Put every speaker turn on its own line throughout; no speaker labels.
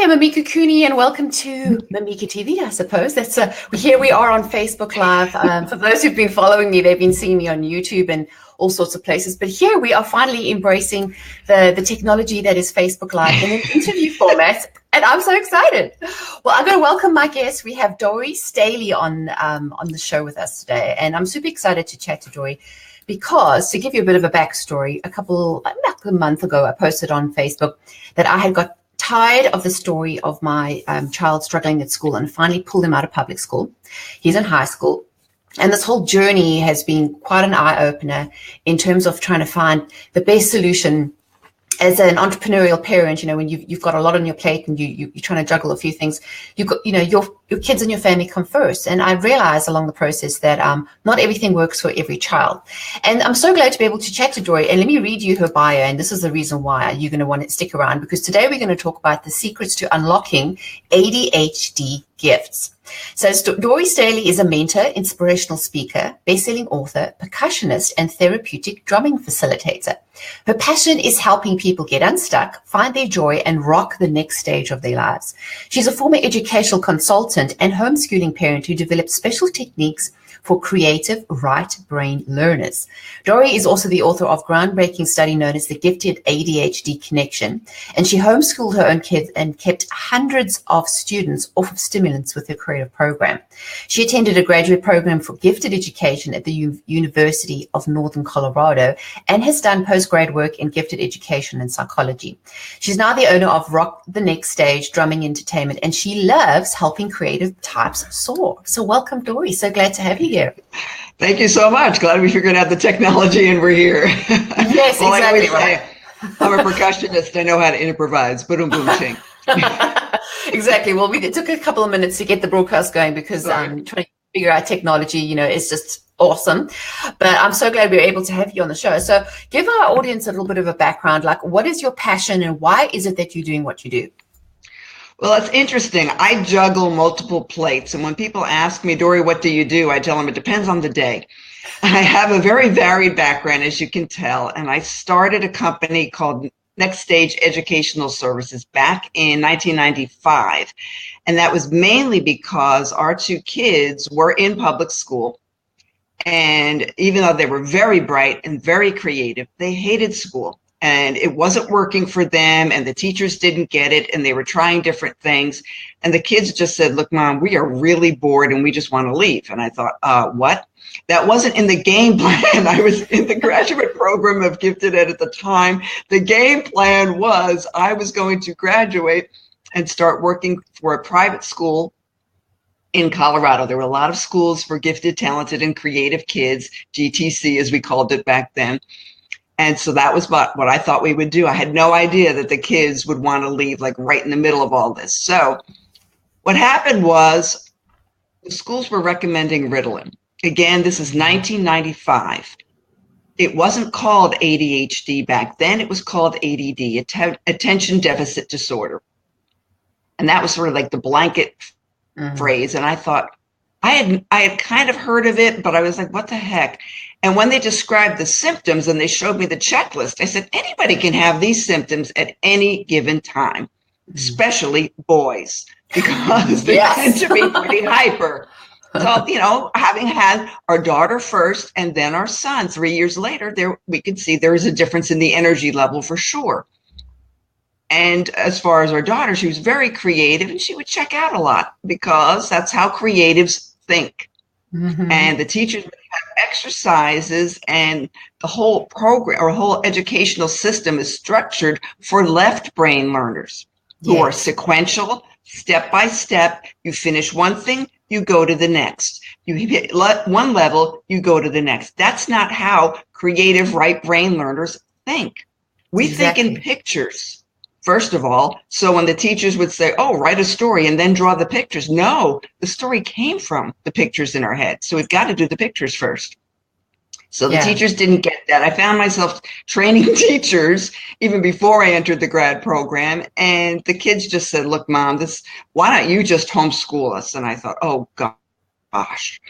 I'm Mimika Cooney, and welcome to Mimika TV, I suppose. Here we are on Facebook Live. For those who've been following me, they've been seeing me on YouTube and all sorts of places. But here we are finally embracing the technology that is Facebook Live in an interview format, and I'm so excited. Well, I'm going to welcome my guest. We have Dory Staley on the show with us today, and I'm super excited to chat to Dory. Because to give you a bit of a backstory, about a month ago, I posted on Facebook that I had got tired of the story of my child struggling at school and finally pulled him out of public school. He's in high school. And this whole journey has been quite an eye-opener in terms of trying to find the best solution as an entrepreneurial parent. You know, when you've got a lot on your plate and you're trying to juggle a few things, your kids and your family come first. And I realized along the process that not everything works for every child. And I'm so glad to be able to chat to Dory. And let me read you her bio. And this is the reason why you're going to want to stick around, because today we're going to talk about the secrets to unlocking ADHD gifts. So Dory Staley is a mentor, inspirational speaker, best-selling author, percussionist, and therapeutic drumming facilitator. Her passion is helping people get unstuck, find their joy, and rock the next stage of their lives. She's a former educational consultant and homeschooling parent who developed special techniques for creative right brain learners. Dory is also the author of groundbreaking study known as the Gifted ADHD Connection, and she homeschooled her own kids and kept hundreds of students off of stimulants with her creative program. She attended a graduate program for gifted education at the University of Northern Colorado and has done postgrad work in gifted education and psychology. She's now the owner of Rock the Next Stage Drumming Entertainment, and she loves helping creative types soar. So welcome, Dory. So glad to have you here.
Thank you so much. Glad we figured out the technology and we're here.
Yes, well, exactly. Right.
I'm a percussionist. I know how to improvise. Boom, boom, ching.
Exactly. Well, it took a couple of minutes to get the broadcast going because trying to figure out technology, is just awesome. But I'm so glad we were able to have you on the show. So give our audience a little bit of a background. Like, what is your passion and why is it that you're doing what you do?
Well, it's interesting. I juggle multiple plates. And when people ask me, Dory, what do you do? I tell them it depends on the day. I have a very varied background, as you can tell. And I started a company called Next Stage Educational Services back in 1995. And that was mainly because our two kids were in public school. And even though they were very bright and very creative, they hated school. And it wasn't working for them, and the teachers didn't get it, and they were trying different things. And the kids just said, look, Mom, we are really bored and we just want to leave. And I thought, what? That wasn't in the game plan. I was in the graduate program of Gifted Ed at the time. The game plan was I was going to graduate and start working for a private school in Colorado. There were a lot of schools for gifted, talented, and creative kids, GTC as we called it back then. And so that was what I thought we would do. I had no idea that the kids would want to leave like right in the middle of all this. So what happened was the schools were recommending Ritalin. Again, this is 1995. It wasn't called ADHD back then. It was called ADD, Attention Deficit Disorder. And that was sort of like the blanket phrase. And I thought, I had kind of heard of it, but I was like, what the heck? And when they described the symptoms and they showed me the checklist, I said, anybody can have these symptoms at any given time, especially boys, because they tend to be pretty hyper. So, having had our daughter first and then our son 3 years later, we could see there is a difference in the energy level for sure. And as far as our daughter, she was very creative and she would check out a lot because that's how creatives think. Mm-hmm. And the teachers would have exercises, and the whole program or whole educational system is structured for left brain learners who are sequential, step by step. You finish one thing, you go to the next. You hit one level, you go to the next. That's not how creative right brain learners think. We think in pictures. First of all, so when the teachers would say, oh, write a story and then draw the pictures. No, the story came from the pictures in our head. So we've got to do the pictures first. So the teachers didn't get that. I found myself training teachers even before I entered the grad program. And the kids just said, look, Mom, why don't you just homeschool us? And I thought, oh, gosh.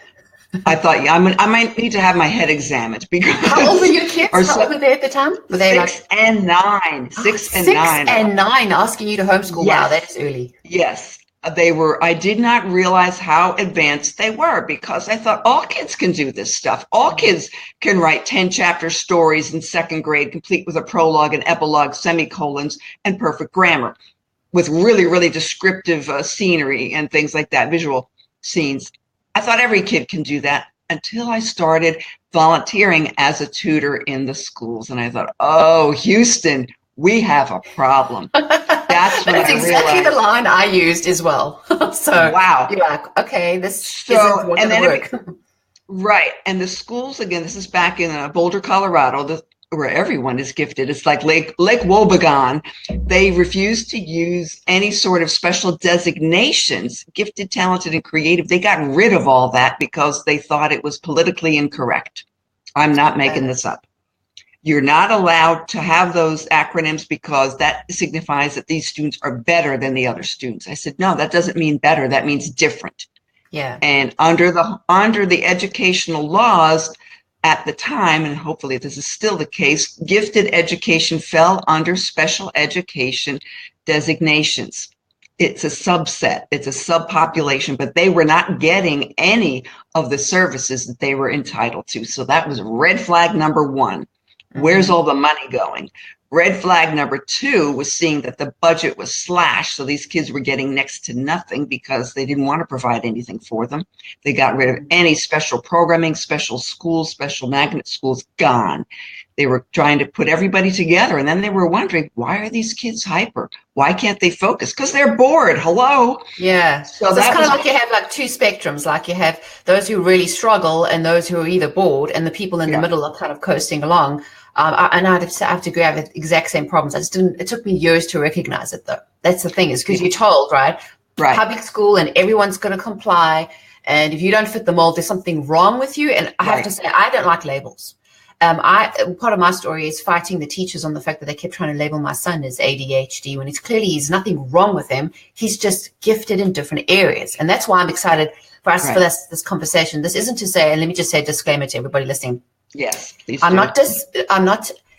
I thought, yeah, I might need to have my head examined because.
How old were your kids? How old were they at the time? Were they
6 and 9? 6 and 9.
6 and 9, asking you to homeschool.
Yes.
Wow, that is early.
Yes, they were. I did not realize how advanced they were because I thought all kids can do this stuff. All kids can write 10-chapter stories in second grade, complete with a prologue and epilogue, semicolons, and perfect grammar, with really, really descriptive scenery and things like that, visual scenes. I thought every kid can do that until I started volunteering as a tutor in the schools. And I thought, oh, Houston, we have a problem. That's when I
exactly
realized.
The line I used as well. So
wow.
You're like, okay, this isn't what to work.
Right. And the schools, again, this is back in Boulder, Colorado, where everyone is gifted. It's like Lake Wobegon. They refuse to use any sort of special designations, gifted, talented, and creative. They got rid of all that because they thought it was politically incorrect. I'm not making this up. You're not allowed to have those acronyms because that signifies that these students are better than the other students. I said, no, that doesn't mean better. That means different.
Yeah.
And under the educational laws at the time, and hopefully this is still the case, gifted education fell under special education designations. It's a subset, it's a subpopulation, but they were not getting any of the services that they were entitled to. So that was red flag number one. Where's all the money going? Red flag number two was seeing that the budget was slashed. So these kids were getting next to nothing because they didn't want to provide anything for them. They got rid of any special programming, special schools, special magnet schools, gone. They were trying to put everybody together. And then they were wondering, why are these kids hyper? Why can't they focus? Because they're bored. Hello.
Yeah. So it's kind of like you have like two spectrums. Like you have those who really struggle and those who are either bored, and the people in the middle are kind of coasting along. And I have to agree, I have the exact same problems. It took me years to recognize it, though. That's the thing, is because you're told, right? Public school and everyone's going to comply. And if you don't fit the mold, there's something wrong with you. And I have to say, I don't like labels. Part of my story is fighting the teachers on the fact that they kept trying to label my son as ADHD when he's nothing wrong with him. He's just gifted in different areas. And that's why I'm excited for us for this conversation. This isn't to say, and let me just say a disclaimer to everybody listening.
Yes,
I'm not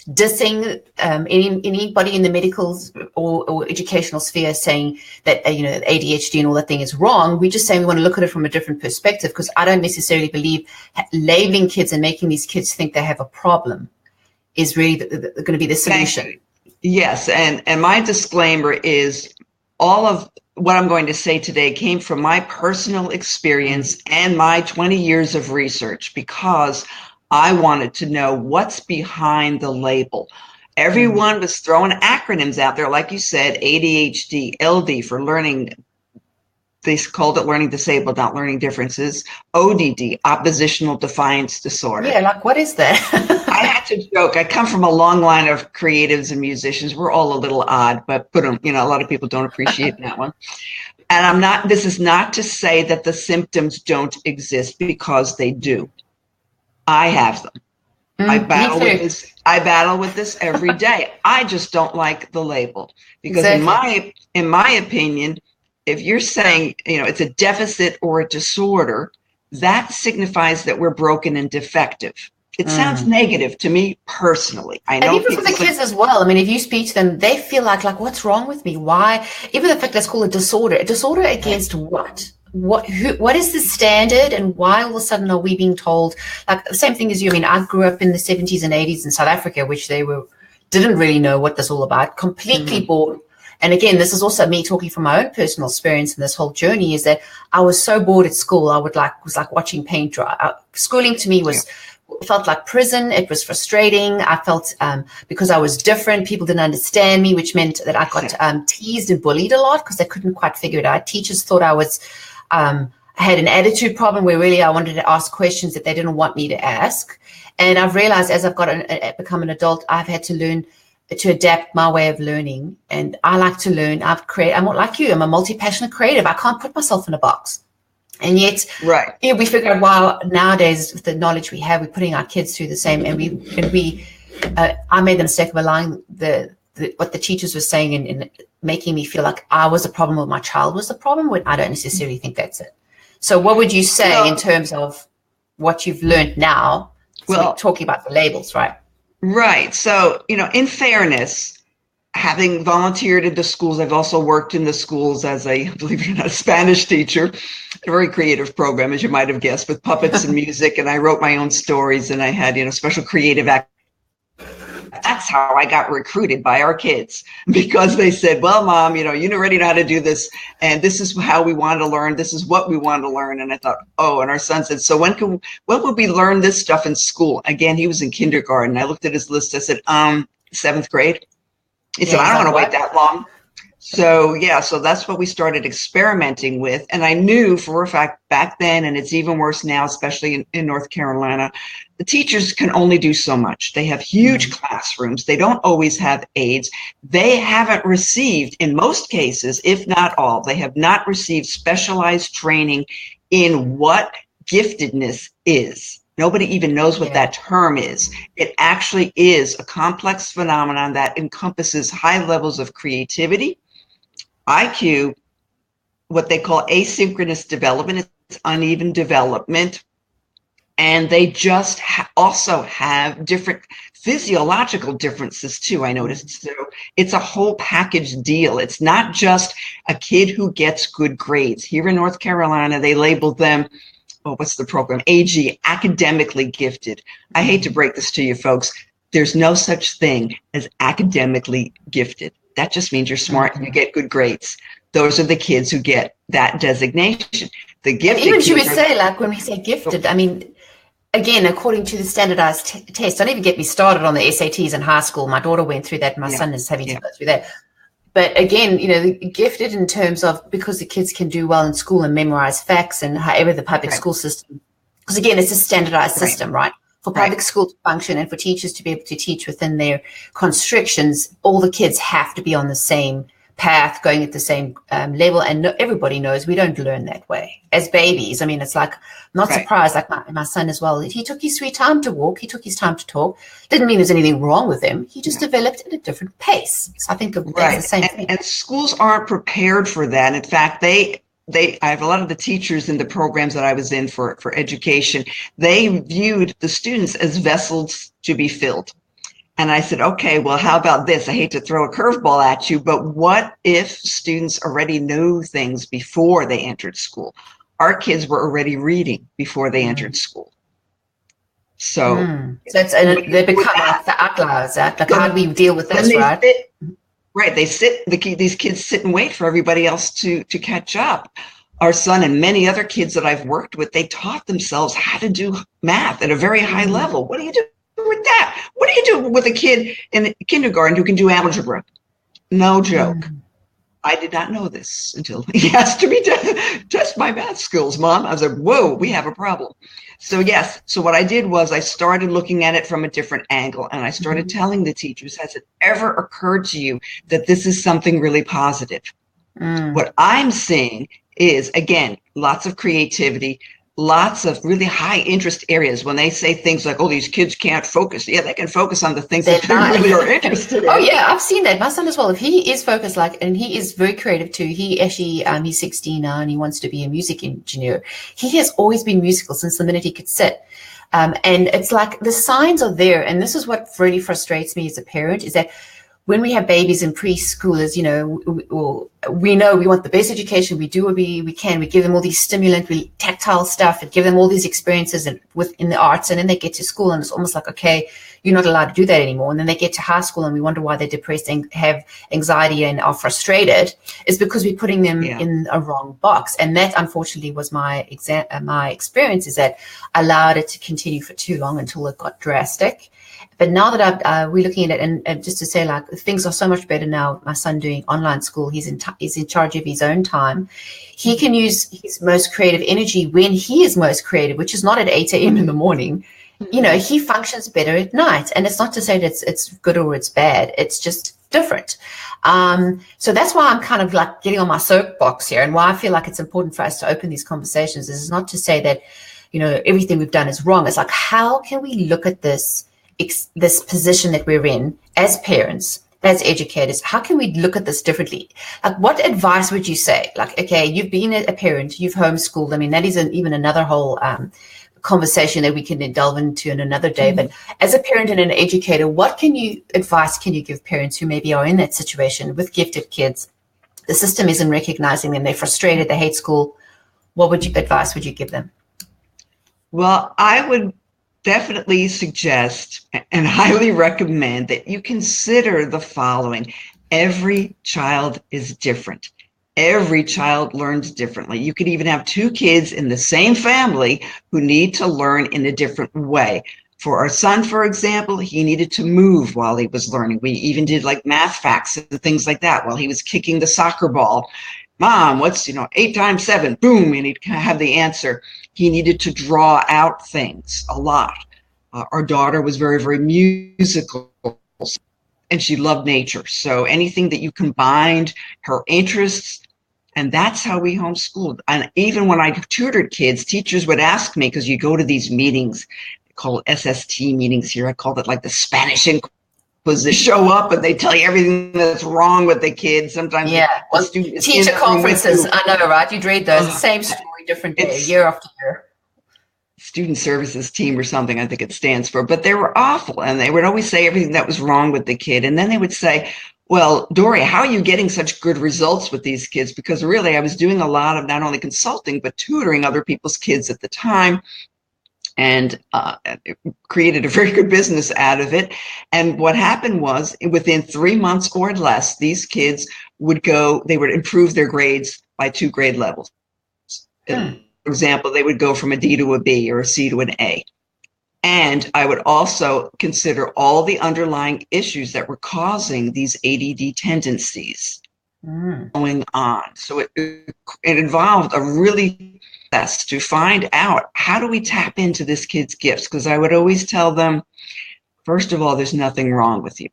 dissing anybody in the medical or educational sphere saying that ADHD and all that thing is wrong. We're just saying we want to look at it from a different perspective, because I don't necessarily believe labeling kids and making these kids think they have a problem is really going to be the solution.
Yes, and my disclaimer is all of what I'm going to say today came from my personal experience and my 20 years of research, because I wanted to know what's behind the label. Everyone was throwing acronyms out there, like you said, ADHD, LD for learning. They called it learning disabled, not learning differences. ODD, oppositional defiance disorder.
Yeah, like what is that?
I had to joke. I come from a long line of creatives and musicians. We're all a little odd, but a lot of people don't appreciate that one. And this is not to say that the symptoms don't exist, because they do. I have them. I battle with this every day. I just don't like the label, because in my opinion, if you're saying, it's a deficit or a disorder, that signifies that we're broken and defective. It sounds negative to me personally. I know.
And even for the kids as well. I mean, if you speak to them, they feel like what's wrong with me? Why? Even the fact that's called a disorder against what? What is the standard, and why all of a sudden are we being told, like the same thing as you? I mean, I grew up in the 70s and 80s in South Africa, which didn't really know what this all about, completely bored. And again, this is also me talking from my own personal experience in this whole journey, is that I was so bored at school. I was like watching paint dry. Schooling to me felt like prison. It was frustrating. I felt because I was different, people didn't understand me, which meant that I got teased and bullied a lot because they couldn't quite figure it out. Teachers thought I had an attitude problem, where really I wanted to ask questions that they didn't want me to ask. And I've realized as I've become an adult, I've had to learn to adapt my way of learning. And I like to learn. I'm not like you. I'm a multi-passionate creative. I can't put myself in a box. And yet, we figure out, wow, nowadays with the knowledge we have, we're putting our kids through the same. I made the mistake of allowing what the teachers were saying and making me feel like I was a problem, or my child was the problem, when I don't necessarily think that's it. So what would you say in terms of what you've learned now. So we're talking about the labels, right?
Right. So, in fairness, having volunteered in the schools, I've also worked in the schools as a, believe it or not, Spanish teacher, a very creative program, as you might have guessed, with puppets and music. And I wrote my own stories, and I had, special creative activities. That's how I got recruited by our kids, because they said, well, Mom, you already know how to do this, and this is how we want to learn. This is what we want to learn. And I thought, and our son said, so when would we learn this stuff in school? Again, he was in kindergarten. I looked at his list. I said, 7th grade. He said, I don't want to wait that long. So that's what we started experimenting with. And I knew for a fact back then, and it's even worse now, especially in North Carolina, the teachers can only do so much. They have huge classrooms. They don't always have aides. They haven't received, in most cases, if not all, they have not received specialized training in what giftedness is. Nobody even knows what that term is. It actually is a complex phenomenon that encompasses high levels of creativity, IQ, what they call asynchronous development. It's uneven development. And they just also have different physiological differences too, I noticed. So it's a whole package deal. It's not just a kid who gets good grades. Here in North Carolina, they label them, what's the program? AG, academically gifted. I hate to break this to you folks. There's no such thing as academically gifted. That just means you're smart and you get good grades. Those are the kids who get that designation. The gifted
and even she would say, like, when we say gifted, I mean, again, according to the standardized test, don't even get me started on the SATs in high school. My daughter went through that. My son is having to go through that. But again, gifted in terms of, because the kids can do well in school and memorize facts, and however the public school system, because again, it's a standardized system, right? For public school to function and for teachers to be able to teach within their constrictions, all the kids have to be on the same path, going at the same level. And everybody knows we don't learn that way as babies. I mean, it's like, I'm not surprised, like my son as well. He took his sweet time to walk. He took his time to talk. Didn't mean there's anything wrong with him. He just developed at a different pace. So I think that's the same thing.
And schools aren't prepared for that. In fact, I have a lot of the teachers in the programs that I was in for education. They viewed the students as vessels to be filled. And I said, okay, well, how about this? I hate to throw a curveball at you, but what if students already knew things before they entered school? Our kids were already reading before they entered school. So
they become like the outliers. Like, how do we deal with this, right?
These kids sit and wait for everybody else to catch up. Our son and many other kids that I've worked with, they taught themselves how to do math at a very high level. What do you do with that? What do you do with a kid in kindergarten who can do algebra? No joke. I did not know this until he asked me to test my math skills, Mom. I was like, whoa, we have a problem. So so what I did was I started looking at it from a different angle, and I started telling the teachers, has it ever occurred to you that this is something really positive? What I'm seeing is, again, lots of creativity, lots of really high interest areas. When they say things like, oh, these kids can't focus. Yeah, they can focus on the things that they really are interested in.
Oh, yeah, I've seen that. My son as well. If he is focused, and he is very creative too. He actually, he's 16 now and he wants to be a music engineer. He has always been musical since the minute he could sit. And it's like the signs are there. And this is what really frustrates me as a parent, is that when we have babies and preschoolers, we know we want the best education. We do what we can. We give them all these stimulant, tactile stuff, and give them all these experiences within the arts. And then they get to school, and it's almost like, okay, you're not allowed to do that anymore. And then they get to high school, and we wonder why they're depressed and have anxiety and are frustrated. It's because we're putting them in a wrong box. And that, unfortunately, was my experience, is that I allowed it to continue for too long until it got drastic. But now that we're looking at it, and just to say, like, things are so much better now. My son doing online school, he's in charge of his own time. He can use his most creative energy when he is most creative, which is not at 8 a.m. in the morning. He functions better at night. And it's not to say that it's good or it's bad. It's just different. So that's why I'm kind of like getting on my soapbox here, and why I feel like it's important for us to open these conversations. Is not to say that, everything we've done is wrong. It's like, how can we look at this position that we're in as parents, as educators? How can we look at this differently? Like, what advice would you say? Like, okay, you've been a parent, you've homeschooled. I mean, that is even another whole conversation that we can then delve into in another day. But as a parent and an educator, what advice can you give parents who maybe are in that situation with gifted kids? The system isn't recognizing them. They're frustrated. They hate school. What advice would you give them?
Well, I would definitely suggest and highly recommend that you consider the following. Every child is different. Every child learns differently. You could even have two kids in the same family who need to learn in a different way. For our son, for example, he needed to move while he was learning. We even did like math facts and things like that while he was kicking the soccer ball. Mom, what's 8 times 7? Boom, and he'd have the answer. He needed to draw out things a lot. Our daughter was very, very musical, and she loved nature. So anything that you combined her interests, and that's how we homeschooled. And even when I tutored kids, teachers would ask me, because you go to these meetings called SST meetings here. I called it like the Spanish Inquisition. Show up and they tell you everything that's wrong with the kids. Sometimes
well, teacher conferences. I know, right? You'd read those. Same story, different day, year after year.
Student services team or something, I think it stands for, but they were awful. And they would always say everything that was wrong with the kid. And then they would say, well, Dory, how are you getting such good results with these kids? Because really, I was doing a lot of not only consulting, but tutoring other people's kids at the time, and created a very good business out of it. And what happened was, within 3 months or less, these kids they would improve their grades by 2 grade levels. For example, they would go from a D to a B or a C to an A. And I would also consider all the underlying issues that were causing these ADD tendencies going on. So it involved a really test to find out, how do we tap into this kid's gifts? Because I would always tell them, first of all, there's nothing wrong with you.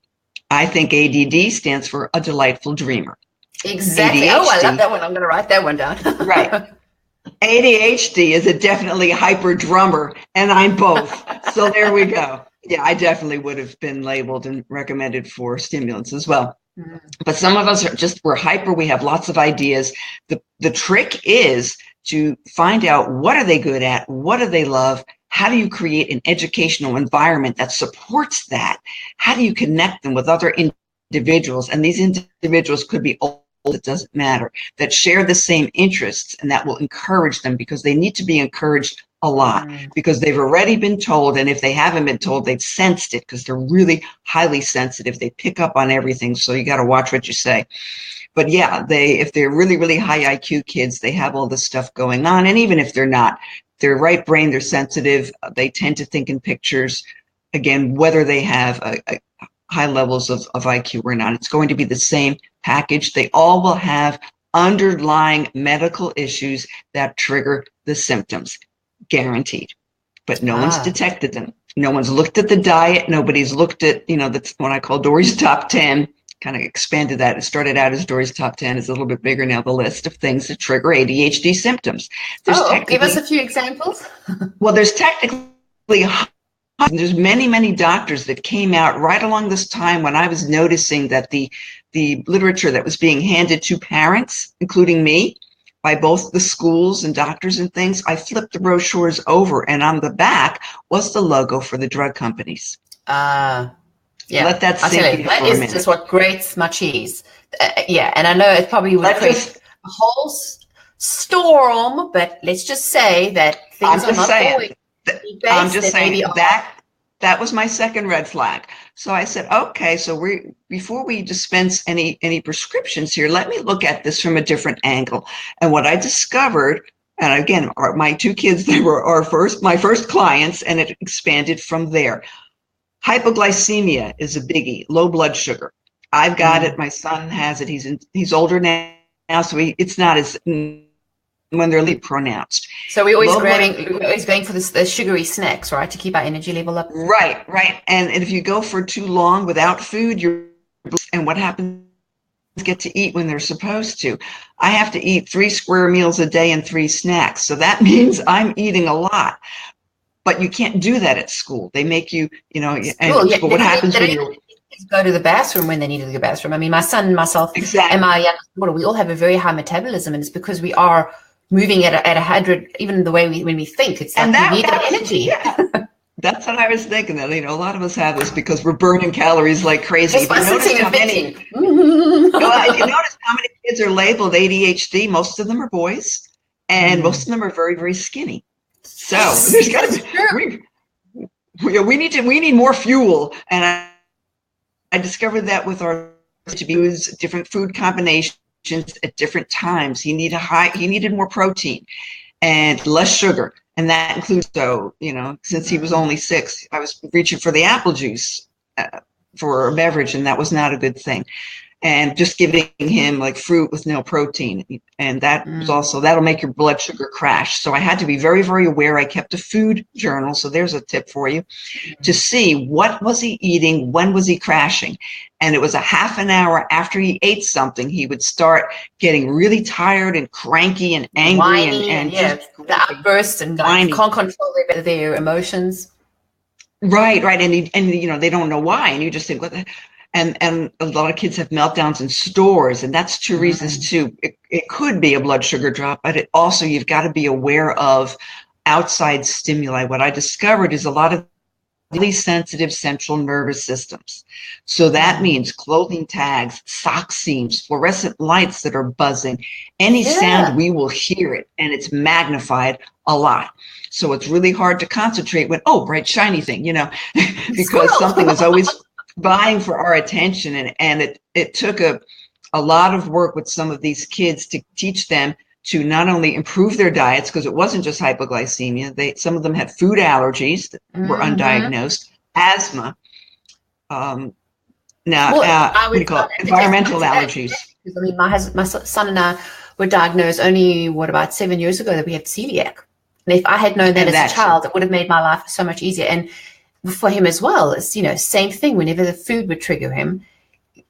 I think ADD stands for a delightful dreamer.
Exactly. ADHD, I love that one. I'm going to write that one down.
Right. ADHD is a definitely hyper drummer, and I'm both. So there we go. Yeah, I definitely would have been labeled and recommended for stimulants as well. But some of us we're hyper. We have lots of ideas. The trick is to find out, what are they good at? What do they love? How do you create an educational environment that supports that? How do you connect them with other individuals? And these individuals could be old. It doesn't matter, that share the same interests, and that will encourage them, because they need to be encouraged a lot, because they've already been told. And if they haven't been told, they've sensed it, because they're really highly sensitive. They pick up on everything. So you got to watch what you say. But yeah, if they're really, really high IQ kids, they have all this stuff going on. And even if they're not, they're right brain, they're sensitive. They tend to think in pictures. Again, whether they have a high levels of IQ or not, it's going to be the same package. They all will have underlying medical issues that trigger the symptoms, guaranteed. But no one's detected them. No one's looked at the diet. Nobody's looked at, that's what I call Dory's top 10. Kind of expanded that. It started out as Dory's top 10. It's a little bit bigger now, the list of things that trigger ADHD symptoms.
Give us a few examples.
Well, there's many, many doctors that came out right along this time when I was noticing that the literature that was being handed to parents, including me, by both the schools and doctors and things, I flipped the brochures over, and on the back was the logo for the drug companies.
Yeah,
let that sink in.
That is just what grates my cheese. And I know it probably would create a whole storm, but let's just say that things are not always.
I'm just saying that was my second red flag. So I said, okay, so before we dispense any prescriptions here, let me look at this from a different angle. And what I discovered, and again, my 2 kids, they were my first clients, and it expanded from there. Hypoglycemia is a biggie, low blood sugar. I've got it. My son has it. He's older now, so it's not as when they're really pronounced.
So we're always going for the sugary snacks, right, to keep our energy level up.
Right. And if you go for too long without food, and what happens? Get to eat when they're supposed to. I have to eat 3 square meals a day and 3 snacks, so that means I'm eating a lot. But you can't do that at school. They make you, but what happens when you
go to the bathroom when they need to go to the bathroom? I mean, my son and myself and my youngest daughter, we all have a very high metabolism, and it's because we are moving at a 100, even the way when we think, it's like you need that energy.
Yeah. That's what I was thinking. That a lot of us have this because we're burning calories like crazy.
Just by sitting and thinking.
If you notice how many kids are labeled ADHD, most of them are boys, and most of them are very, very skinny. So there's got to be we need more fuel. And I discovered that with our use different food combinations at different times. He needed more protein and less sugar. And that includes, since he was only 6, I was reaching for the apple juice for a beverage, and that was not a good thing. And just giving him like fruit with no protein. And that was also, that'll make your blood sugar crash. So I had to be very, very aware. I kept a food journal. So there's a tip for you to see what was he eating, when was he crashing. And it was a half an hour after he ate something, he would start getting really tired and cranky and angry.
Whiny, and the outbursts and can't control their emotions.
Right. And they don't know why. And you just think, what the. And a lot of kids have meltdowns in stores, and that's 2 reasons too. It could be a blood sugar drop, but you've got to be aware of outside stimuli. What I discovered is a lot of really sensitive central nervous systems. So that means clothing tags, sock seams, fluorescent lights that are buzzing, any sound, we will hear it, and it's magnified a lot. So it's really hard to concentrate when, bright shiny thing, because something is always vying for our attention. And it took a lot of work with some of these kids to teach them to not only improve their diets, because it wasn't just hypoglycemia. Some of them had food allergies that were undiagnosed, asthma. What do you call it? Environmental allergies.
I mean, my son and I were diagnosed only, about 7 years ago, that we had celiac. And if I had known that as a child, it would have made my life so much easier. And for him as well, it's, same thing. Whenever the food would trigger him,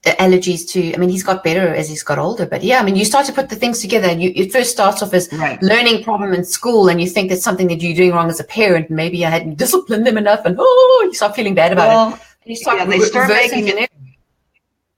allergies to, he's got better as he's got older, but you start to put the things together, and it first starts off as learning problem in school, and you think that's something that you're doing wrong as a parent, and maybe I hadn't disciplined them enough, and you start feeling bad about it. And you start
making it.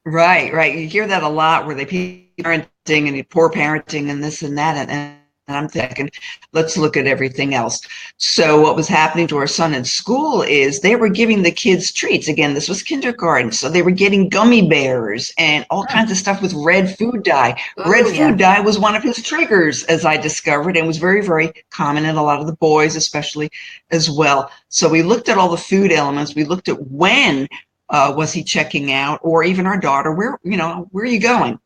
Right. You hear that a lot, where they parenting and poor parenting and this and that, and I'm thinking, let's look at everything else. So what was happening to our son in school is they were giving the kids treats. Again, this was kindergarten. So they were getting gummy bears and all kinds of stuff with red food dye. Food dye was one of his triggers, as I discovered, and was very, very common in a lot of the boys, especially as well. So we looked at all the food elements. We looked at when was he checking out, or even our daughter, where are you going?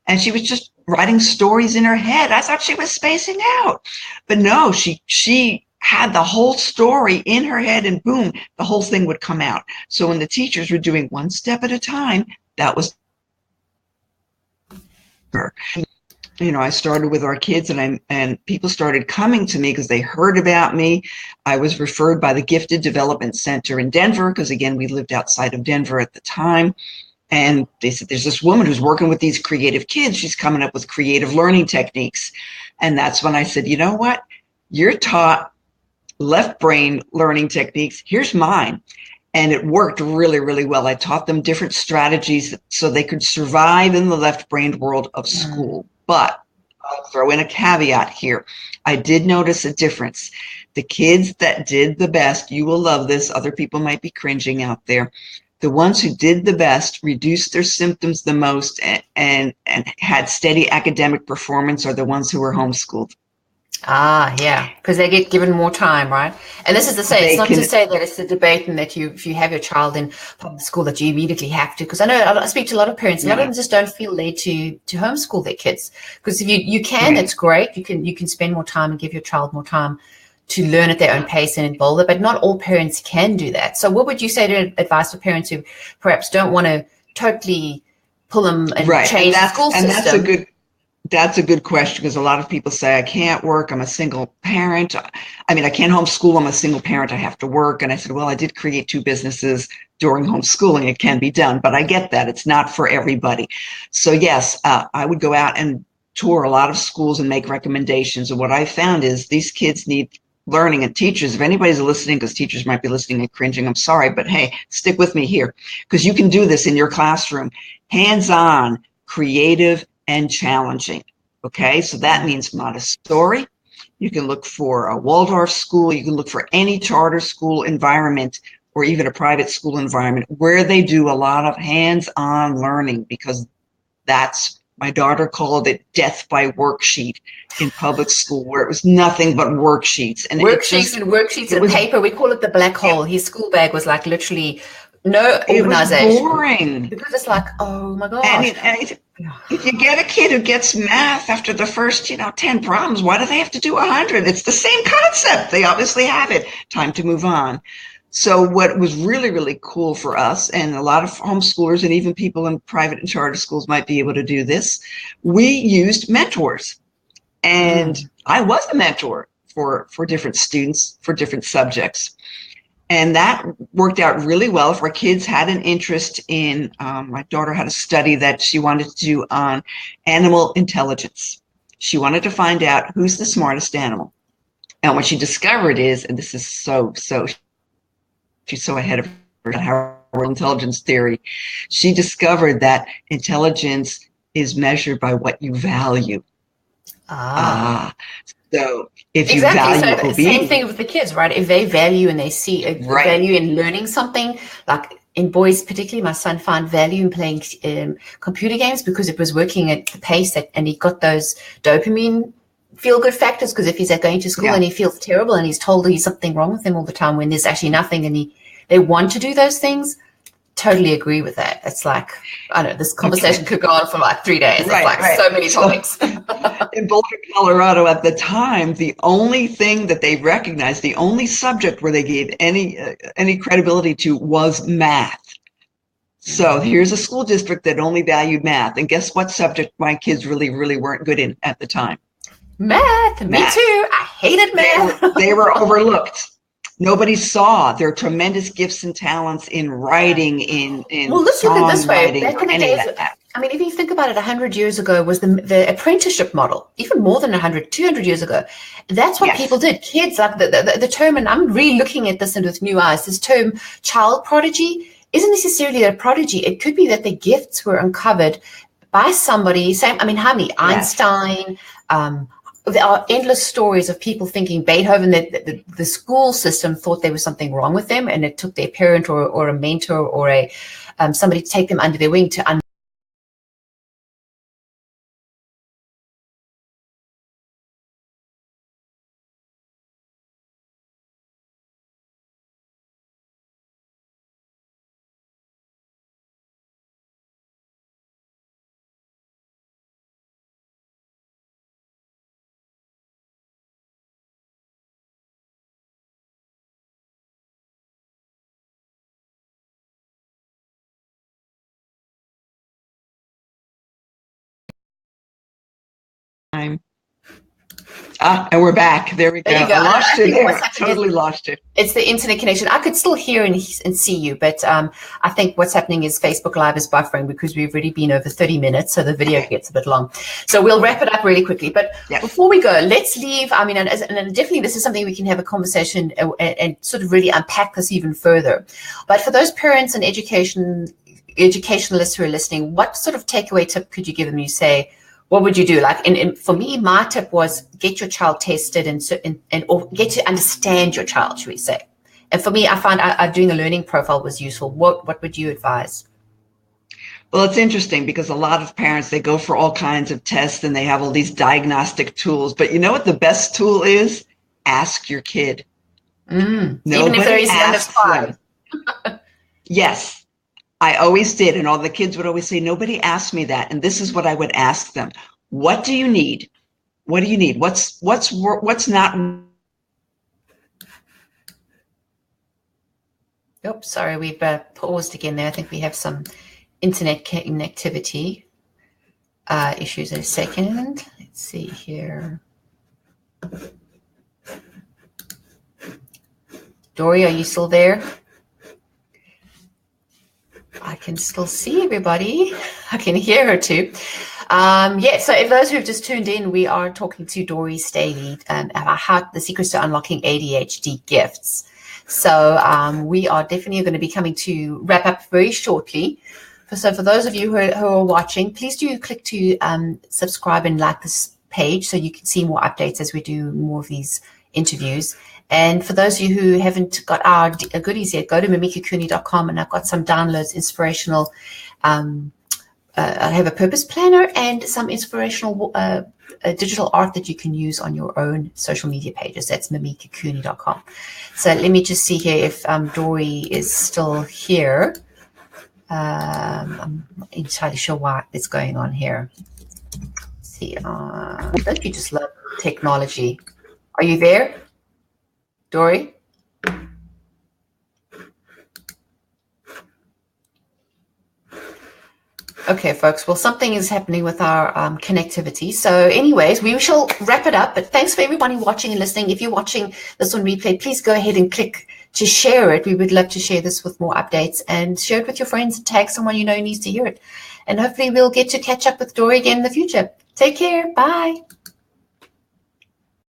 And she was just writing stories in her head. I thought she was spacing out, but no, she had the whole story in her head, and boom, the whole thing would come out. So when the teachers were doing one step at a time, that was her. I started with our kids, and people started coming to me because they heard about me. I was referred by the Gifted Development Center in Denver, because again, we lived outside of Denver at the time. And they said, there's this woman who's working with these creative kids. She's coming up with creative learning techniques. And that's when I said, you know what? You're taught left brain learning techniques. Here's mine. And it worked really, really well. I taught them different strategies so they could survive in the left brain world of school. But I'll throw in a caveat here. I did notice a difference. The kids that did the best, you will love this. Other people might be cringing out there. The ones who did the best, reduced their symptoms the most, and had steady academic performance are the ones who were homeschooled.
Because they get given more time, right? And this is to say, it's not to say that it's a debate and that if you have your child in public school that you immediately have to. Because I know I speak to a lot of parents, a lot of them just don't feel led to homeschool their kids. Because if you can, it's great. You can spend more time and give your child more time to learn at their own pace and involve it, but not all parents can do that. So what would you say to advice for parents who perhaps don't want to totally pull them and change the school system?
And that's a good question, because a lot of people say, I can't work, I'm a single parent. I can't homeschool, I'm a single parent, I have to work. And I said, well, I did create 2 businesses during homeschooling. It can be done, but I get that. It's not for everybody. So yes, I would go out and tour a lot of schools and make recommendations. And what I found is these kids need learning, and teachers, if anybody's listening, because teachers might be listening and cringing, I'm sorry, but hey, stick with me here, because you can do this in your classroom. Hands-on, creative, and challenging. Okay, so that means Montessori. You can look for a Waldorf school. You can look for any charter school environment or even a private school environment where they do a lot of hands-on learning, because that's, my daughter called it death by worksheet in public school, where it was nothing but worksheets. And
worksheets and paper. We call it the black hole. His school bag was like literally no organization.
It was boring.
Because it's like, oh my gosh.
And if you get a kid who gets math after the first, 10 problems, why do they have to do 100? It's the same concept. They obviously have it. Time to move on. So what was really, really cool for us, and a lot of homeschoolers and even people in private and charter schools might be able to do this, we used mentors. And I was a mentor for different students, for different subjects. And that worked out really well if our kids had an interest in, my daughter had a study that she wanted to do on animal intelligence. She wanted to find out who's the smartest animal. And what she discovered is, and this is she's so ahead of her intelligence theory, she discovered that intelligence is measured by what you value. So if you value obedience,
same thing with the kids, right? If they value and they see a value in learning something, like in boys particularly, my son found value in playing computer games because it was working at the pace and he got those dopamine feel-good factors. Because if he's going to school and he feels terrible and he's told he's something wrong with him all the time when there's actually nothing, and they want to do those things. Totally agree with that. It's like, I don't know, this conversation could go on for like 3 days. It's like so many topics.
In Boulder, Colorado at the time, the only thing that they recognized, the only subject where they gave any credibility to was math. So here's a school district that only valued math. And guess what subject my kids really, really weren't good in at the time?
Math. Me too. I hated math.
They were overlooked. Nobody saw their tremendous gifts and talents in writing, in
well, let's look at it this way. Back in the days,
that.
I mean, if you think about it, 100 years ago was the apprenticeship model, even more than 200 years ago. That's what people did. Kids, like the term, and I'm re-looking at this and with new eyes, this term child prodigy isn't necessarily a prodigy. It could be that the gifts were uncovered by somebody. Einstein, there are endless stories of people thinking Beethoven, that the school system thought there was something wrong with them, and it took their parent or a mentor or somebody to take them under their wing to
And we're back. There we go.
There you go.
I lost you there. Totally lost you.
It's the internet connection. I could still hear and see you, but I think what's happening is Facebook Live is buffering because we've already been over 30 minutes, so the video gets a bit long. So we'll wrap it up really quickly. But before we go, let's leave. I mean, and definitely this is something we can have a conversation and sort of really unpack this even further. But for those parents and educationalists who are listening, what sort of takeaway tip could you give them? You say, what would you do? Like, for me, my tip was get your child tested or get to understand your child, should we say? And for me, I found doing a learning profile was useful. What would you advise?
Well, it's interesting because a lot of parents, they go for all kinds of tests and they have all these diagnostic tools. But you know what the best tool is? Ask your kid.
Even if they're as young as 5.
Yes. I always did, and all the kids would always say, nobody asked me that. And this is what I would ask them. What do you need? What do you need? What's not?
Oops, sorry, we've paused again there. I think we have some internet connectivity issues in a second. Let's see here. Dory, are you still there? I can still see everybody. I can hear her too. So if those who have just tuned in, we are talking to Dory Staley about the secrets to unlocking ADHD gifts. So we are definitely going to be coming to wrap up very shortly. So for those of you who are watching, please do click to subscribe and like this page so you can see more updates as we do more of these interviews. And for those of you who haven't got our goodies yet, go to mimikacooney.com, and I've got some downloads, inspirational. I have a purpose planner and some inspirational digital art that you can use on your own social media pages. That's mimikacooney.com. So let me just see here if Dory is still here. I'm not entirely sure what is going on here. Let's see, don't you just love technology? Are you there, Dory? Okay, folks. Well, something is happening with our connectivity. So anyways, we shall wrap it up. But thanks for everybody watching and listening. If you're watching this on replay, please go ahead and click to share it. We would love to share this with more updates, and share it with your friends and tag someone you know needs to hear it. And hopefully we'll get to catch up with Dory again in the future. Take care. Bye.